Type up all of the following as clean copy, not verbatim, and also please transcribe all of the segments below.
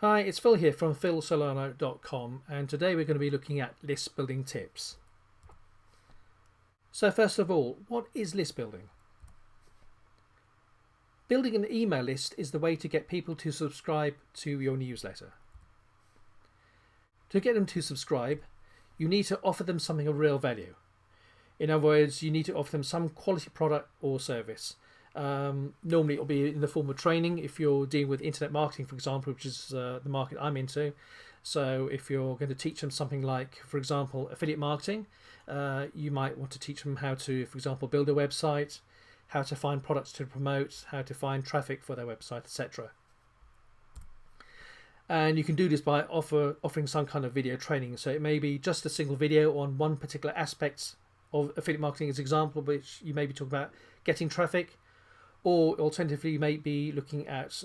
Hi, it's Phil here from philsolano.com, and today we're going to be looking at list building tips. So first of all, what is list building? Building an email list is the way to get people to subscribe to your newsletter. To get them to subscribe, you need to offer them something of real value. In other words, you need to offer them some quality product or service. Normally it'll be in the form of training if you're dealing with internet marketing, for example, which is the market I'm into. So if you're going to teach them something like, for example, affiliate marketing, you might want to teach them how to, for example, build a website, how to find products to promote, how to find traffic for their website, etc. And you can do this by offering some kind of video training. So it may be just a single video on one particular aspect of affiliate marketing as an example, which you may be talking about getting traffic. Or alternatively, you may be looking at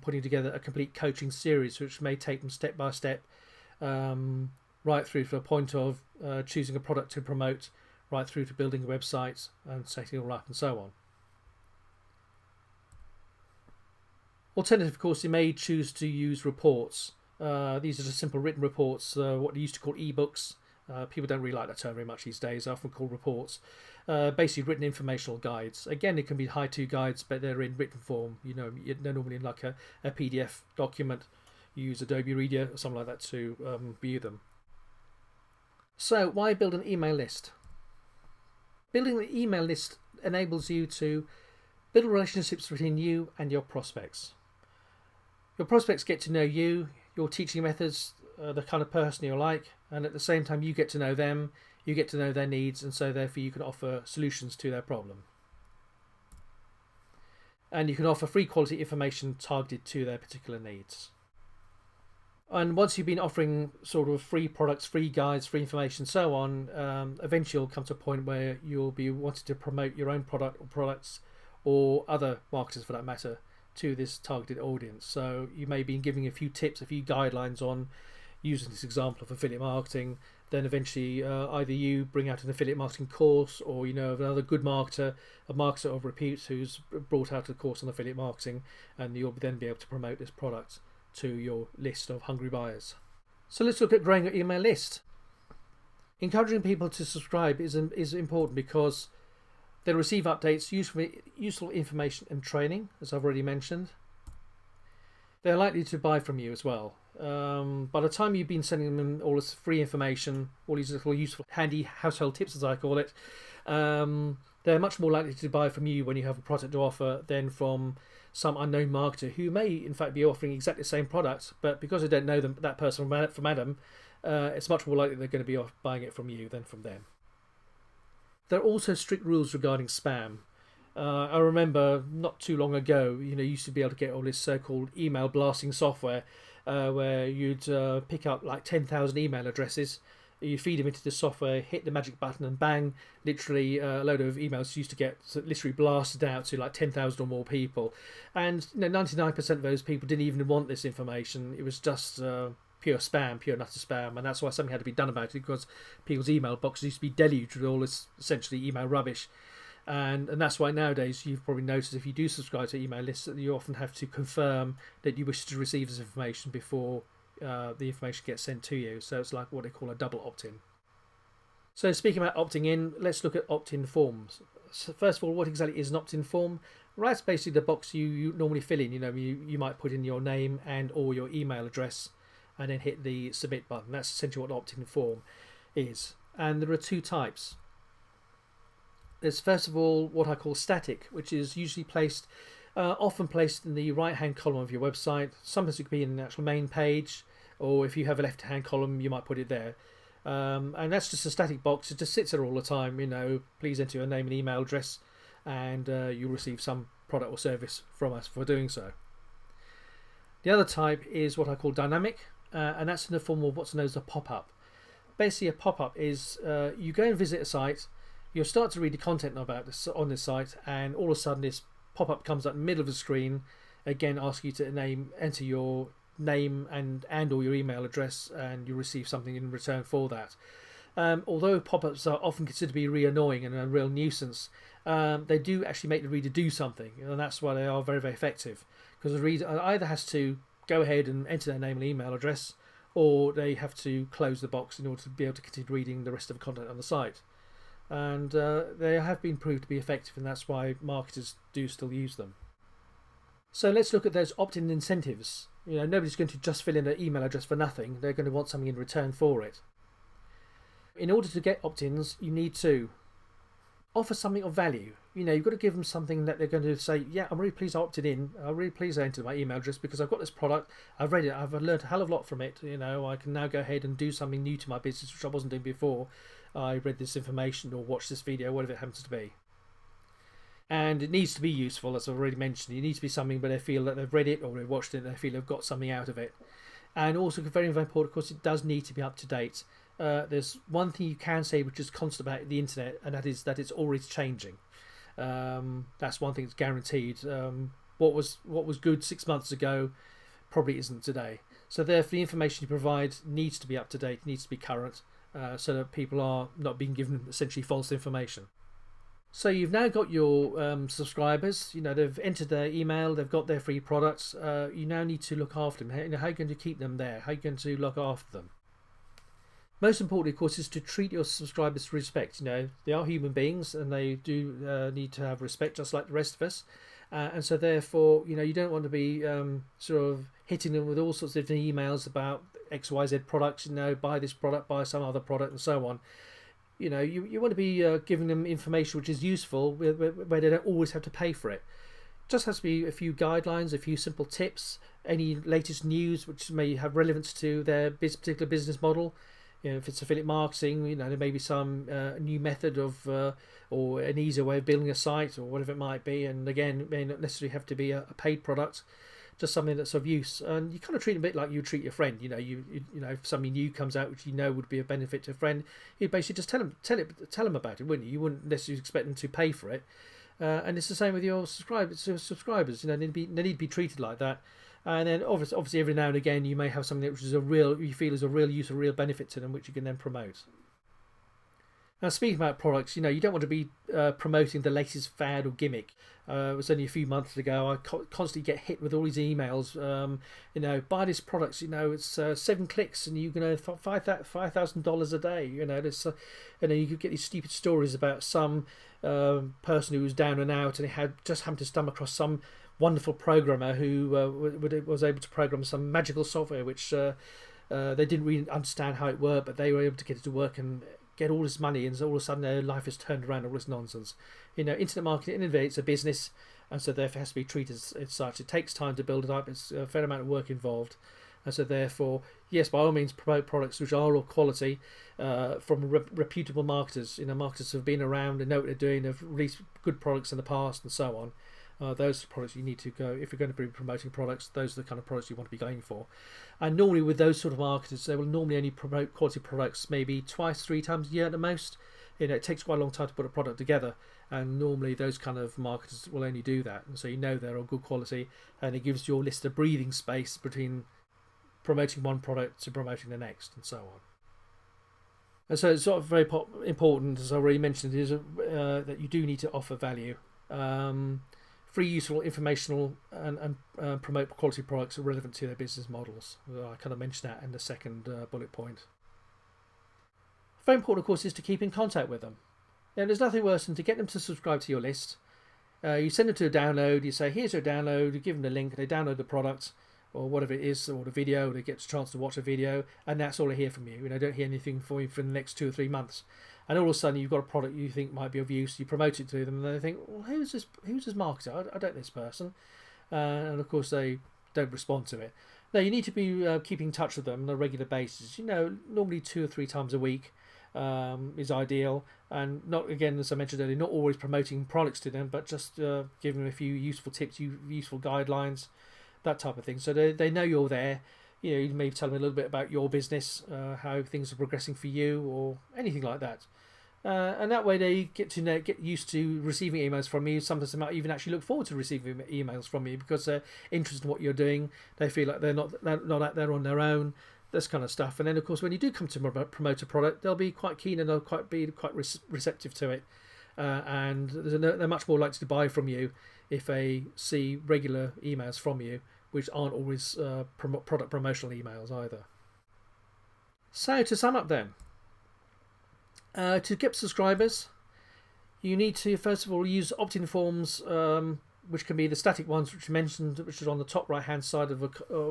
putting together a complete coaching series, which may take them step by step, right through to the point of choosing a product to promote, right through to building a website and setting it all up and so on. Alternative, of course, you may choose to use reports. These are just simple written reports, what they used to call ebooks. People don't really like that term very much these days. They're often called reports. Basically written informational guides. Again, it can be how-to guides, but they're in written form. They're normally in like a PDF document. You use Adobe Reader or something like that to view them. So why build an email list? Building an email list enables you to build relationships between you and your prospects. Your prospects get to know you, your teaching methods, the kind of person you're like, and at the same time you get to know them, you get to know their needs, and so therefore you can offer solutions to their problem. And you can offer free quality information targeted to their particular needs. And once you've been offering sort of free products, free guides, free information, so on, eventually you'll come to a point where you'll be wanting to promote your own product or products, or other marketers for that matter, to this targeted audience. So you may be giving a few tips, a few guidelines on using this example of affiliate marketing. Then eventually either you bring out an affiliate marketing course, or you know of another good marketer, a marketer of repute who's brought out a course on affiliate marketing, and you'll then be able to promote this product to your list of hungry buyers. So let's look at growing your email list. Encouraging people to subscribe is important because they'll receive updates, useful information and training, as I've already mentioned. They're likely to buy from you as well. By the time you've been sending them all this free information, all these little useful, handy household tips, as I call it, they're much more likely to buy from you when you have a product to offer than from some unknown marketer who may, in fact, be offering exactly the same product, but because they don't know that person from Adam, it's much more likely they're going to be buying it from you than from them. There are also strict rules regarding spam. I remember not too long ago, you used to be able to get all this so-called email blasting software where you'd pick up like 10,000 email addresses, you feed them into the software, hit the magic button, and bang, literally a load of emails used to get literally blasted out to like 10,000 or more people. And 99% of those people didn't even want this information. It was just pure spam, pure nutter spam, and that's why something had to be done about it, because people's email boxes used to be deluged with all this essentially email rubbish. And that's why nowadays you've probably noticed if you do subscribe to email lists that you often have to confirm that you wish to receive this information before the information gets sent to you. So it's like what they call a double opt-in. So speaking about opting in, let's look at opt-in forms. So first of all, what exactly is an opt-in form? Well, that's basically the box you normally fill in. You might put in your name and or your email address and then hit the submit button. That's essentially what an opt-in form is. And there are two types. There's first of all what I call static, which is usually often placed in the right-hand column of your website. Sometimes it could be in the actual main page, or if you have a left-hand column, you might put it there. And that's just a static box. It just sits there all the time. Please enter your name and email address, and you'll receive some product or service from us for doing so. The other type is what I call dynamic, and that's in the form of what's known as a pop-up. Basically, a pop-up is you go and visit a site. You'll start to read the content about this on this site, and all of a sudden this pop-up comes up in the middle of the screen, again asking you to enter your name and or your email address, and you'll receive something in return for that. Although pop-ups are often considered to be really annoying and a real nuisance, they do actually make the reader do something, and that's why they are very, very effective, because the reader either has to go ahead and enter their name and email address, or they have to close the box in order to be able to continue reading the rest of the content on the site. And they have been proved to be effective, and that's why marketers do still use them. So let's look at those opt-in incentives. Nobody's going to just fill in an email address for nothing. They're going to want something in return for it. In order to get opt-ins, you need to offer something of value. You've got to give them something that they're going to say, yeah, I'm really pleased I opted in. I'm really pleased I entered my email address because I've got this product. I've read it. I've learned a hell of a lot from it. I can now go ahead and do something new to my business, which I wasn't doing before. I read this information or watched this video, whatever it happens to be. And it needs to be useful, as I've already mentioned. It needs to be something where they feel that they've read it or they've watched it and they feel they've got something out of it. And also, very, very important, of course, it does need to be up to date. There's one thing you can say which is constant about the internet, and that is that it's always changing. That's one thing that's guaranteed. What was good 6 months ago probably isn't today. So therefore, the information you provide needs to be up to date, needs to be current, so that people are not being given essentially false information. So you've now got your subscribers. They've entered their email, they've got their free products. You now need to look after them. How are you going to keep them there? How are you going to look after them? Most importantly, of course, is to treat your subscribers with respect. They are human beings, and they do need to have respect, just like the rest of us. And so, therefore, you don't want to be sort of hitting them with all sorts of different emails about X, Y, Z products. Buy this product, buy some other product, and so on. You want to be giving them information which is useful, where they don't always have to pay for it. Just has to be a few guidelines, a few simple tips, any latest news which may have relevance to their particular business model. If it's affiliate marketing, there may be some new method of or an easier way of building a site or whatever it might be. And again, it may not necessarily have to be a paid product, just something that's of use. And you kind of treat it a bit like you treat your friend. If something new comes out which would be a benefit to a friend, you basically just tell them about it, wouldn't you? You wouldn't necessarily expect them to pay for it. And it's the same with your subscribers. They need to be treated like that. And then obviously every now and again you may have something which is you feel is a real use, a real benefit to them, which you can then promote. Now, speaking about products, you don't want to be promoting the latest fad or gimmick. It was only a few months ago. I constantly get hit with all these emails. Buy this product. It's 7 clicks and you can earn $5,000 a day. You could get these stupid stories about some person who was down and out, and he had just happened to stumble across some wonderful programmer who was able to program some magical software which they didn't really understand how it worked, but they were able to get it to work and get all this money, and all of a sudden their life has turned around. All this nonsense. Internet marketing, it's a business, and so therefore it has to be treated as such. It takes time to build it up. It's a fair amount of work involved, and so therefore, yes, by all means, promote products which are of quality from reputable marketers. Marketers have been around and know what they're doing. They've released good products in the past, and so on. Those are products you need to go. If you're going to be promoting products, those are the kind of products you want to be going for. And normally with those sort of marketers, they will normally only promote quality products maybe 2-3 times a year at the most. It takes quite a long time to put a product together, and normally those kind of marketers will only do that. And so they're of good quality, and it gives your list a breathing space between promoting one product to promoting the next, and so on. And so it's sort of very important, as I already mentioned, is that you do need to offer value. Free, useful, informational, and promote quality products are relevant to their business models. I kind of mentioned that in the second bullet point. Very important, of course, is to keep in contact with them. There's nothing worse than to get them to subscribe to your list. You send them to a download. You say, here's your download. You give them the link. They download the product or whatever it is, or the video. They get a chance to watch a video, and that's all they hear from you. Don't hear anything from you for the next 2 or 3 months. And all of a sudden, you've got a product you think might be of use. You promote it to them, and they think, "Well, who's this marketer? I don't know this person." And of course, they don't respond to it. Now, you need to be keeping in touch with them on a regular basis. Normally 2 or 3 times a week is ideal, and not, again, as I mentioned earlier, not always promoting products to them, but just giving them a few useful tips, useful guidelines, that type of thing. So they know you're there. You maybe tell them a little bit about your business, how things are progressing for you, or anything like that. And that way they get used to receiving emails from you. Sometimes they might even actually look forward to receiving emails from you because they're interested in what you're doing. They feel like they're not out there on their own, this kind of stuff. And then, of course, when you do come to promote a product, they'll be quite keen and they'll be quite receptive to it. And they're much more likely to buy from you if they see regular emails from you which aren't always product promotional emails either. So to sum up then, to get subscribers, you need to first of all use opt-in forms, which can be the static ones which you mentioned, which is on the top right hand side of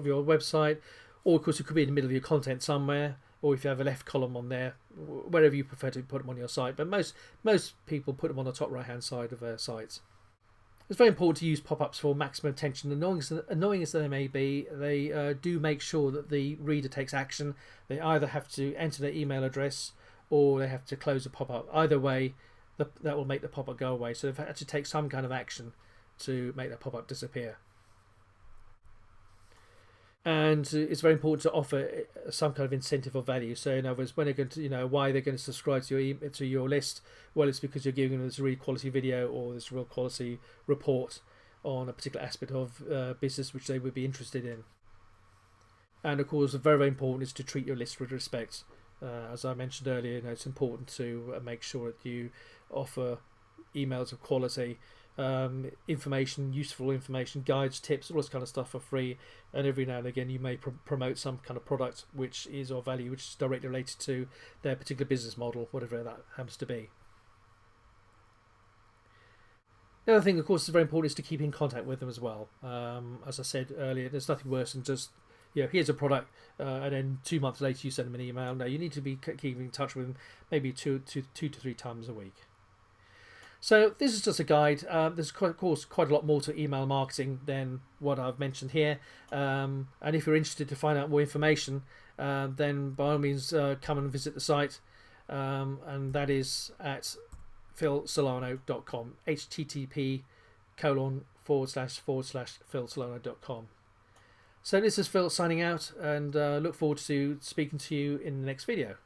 your website, or of course it could be in the middle of your content somewhere, or if you have a left column on there, wherever you prefer to put them on your site. But most people put them on the top right hand side of their sites. It's very important to use pop-ups for maximum attention. Annoying as they may be, they do make sure that the reader takes action. They either have to enter their email address or they have to close a pop-up. Either way, that will make the pop-up go away. So they've had to take some kind of action to make that pop-up disappear. And it's very important to offer some kind of incentive or value. So in other words, when they're going to, why they're going to subscribe to your list, well, it's because you're giving them this really quality video or this real quality report on a particular aspect of business which they would be interested in. And of course, very, very important is to treat your list with respect. As I mentioned earlier, it's important to make sure that you offer emails of quality, information, useful information, guides, tips, all this kind of stuff for free. And every now and again you may promote some kind of product which is of value, which is directly related to their particular business model, whatever that happens to be. The other thing, of course, is very important is to keep in contact with them as well. As I said earlier, there's nothing worse than just, here's a product, and then 2 months later you send them an email. No, you need to be keeping in touch with them maybe two to three times a week. So this is just a guide. There's of course quite a lot more to email marketing than what I've mentioned here. And if you're interested to find out more information, then by all means come and visit the site. And that is at philsolano.com. http://philsolano.com. So this is Phil signing out, and look forward to speaking to you in the next video.